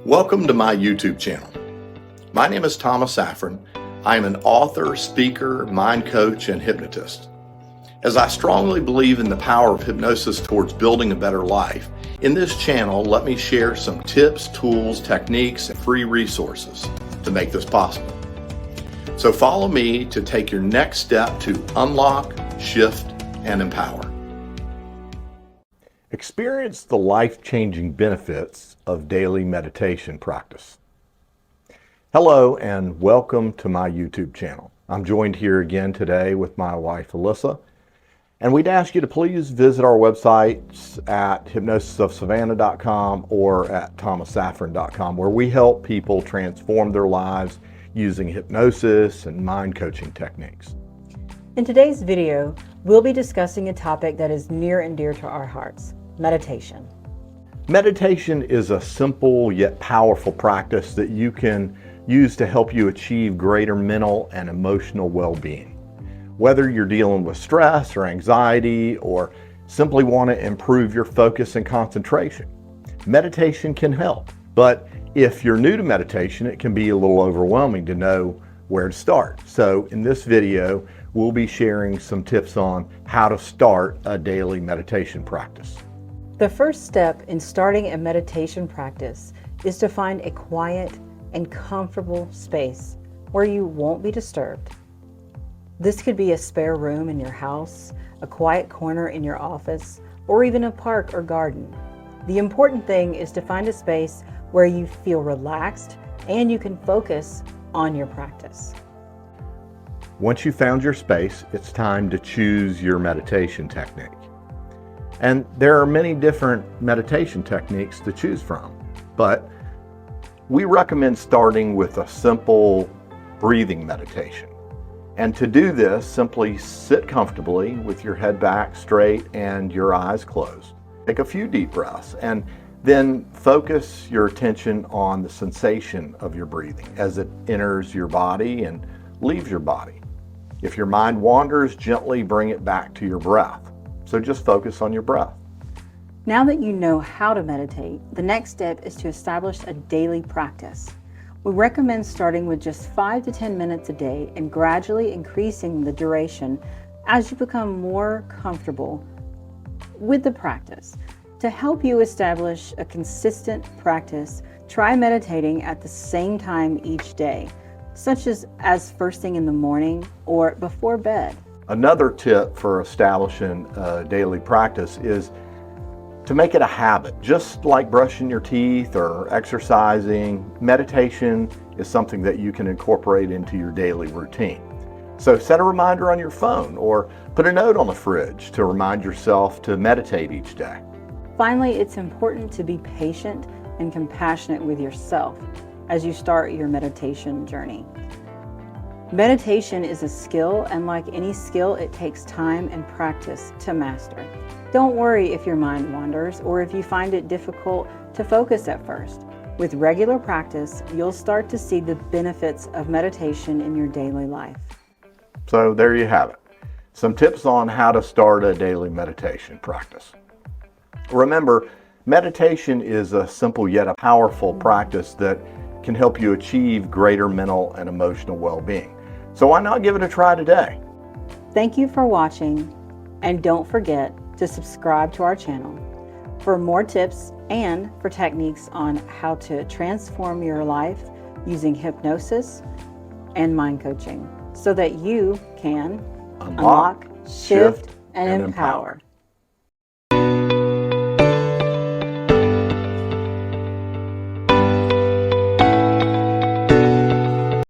Welcome to my YouTube channel. My name is Safrin. I am an author, speaker, mind coach, and hypnotist. As I strongly believe in the power of hypnosis towards building a better life, in this channel, let me share some tips, tools, techniques, and free resources to make this possible. So follow me to take your next step to unlock, shift, and empower. Experience the life-changing benefits of daily meditation practice. Hello and welcome to my YouTube channel. I'm joined here again today with my wife Elyssa, and we'd ask you to please visit our websites at hypnosisofsavannah.com or at thomassafrin.com, where we help people transform their lives using hypnosis and mind coaching techniques. In today's video, we'll be discussing a topic that is near and dear to our hearts: meditation. Meditation is a simple yet powerful practice that you can use to help you achieve greater mental and emotional well-being. Whether you're dealing with stress or anxiety or simply want to improve your focus and concentration, meditation can help. But if you're new to meditation, it can be a little overwhelming to know where to start. So in this video, we'll be sharing some tips on how to start a daily meditation practice. The first step in starting a meditation practice is to find a quiet and comfortable space where you won't be disturbed. This could be a spare room in your house, a quiet corner in your office, or even a park or garden. The important thing is to find a space where you feel relaxed and you can focus on your practice. Once you've found your space, it's time to choose your meditation technique. And there are many different meditation techniques to choose from, but we recommend starting with a simple breathing meditation. And to do this, simply sit comfortably with your head back straight and your eyes closed. Take a few deep breaths and then focus your attention on the sensation of your breathing as it enters your body and leaves your body. If your mind wanders, gently bring it back to your breath. So just focus on your breath. Now that you know how to meditate, the next step is to establish a daily practice. We recommend starting with just 5 to 10 minutes a day and gradually increasing the duration as you become more comfortable with the practice. To help you establish a consistent practice, try meditating at the same time each day, such as first thing in the morning or before bed. Another tip for establishing a daily practice is to make it a habit. Just like brushing your teeth or exercising, meditation is something that you can incorporate into your daily routine. So set a reminder on your phone or put a note on the fridge to remind yourself to meditate each day. Finally, it's important to be patient and compassionate with yourself as you start your meditation journey. Meditation is a skill, and like any skill, it takes time and practice to master. Don't worry if your mind wanders or if you find it difficult to focus at first. With regular practice, you'll start to see the benefits of meditation in your daily life. So there you have it. Some tips on how to start a daily meditation practice. Remember, meditation is a simple yet a powerful practice that can help you achieve greater mental and emotional well-being. So why not give it a try today? Thank you for watching, and don't forget to subscribe to our channel for more tips and for techniques on how to transform your life using hypnosis and mind coaching so that you can unlock, shift, and empower.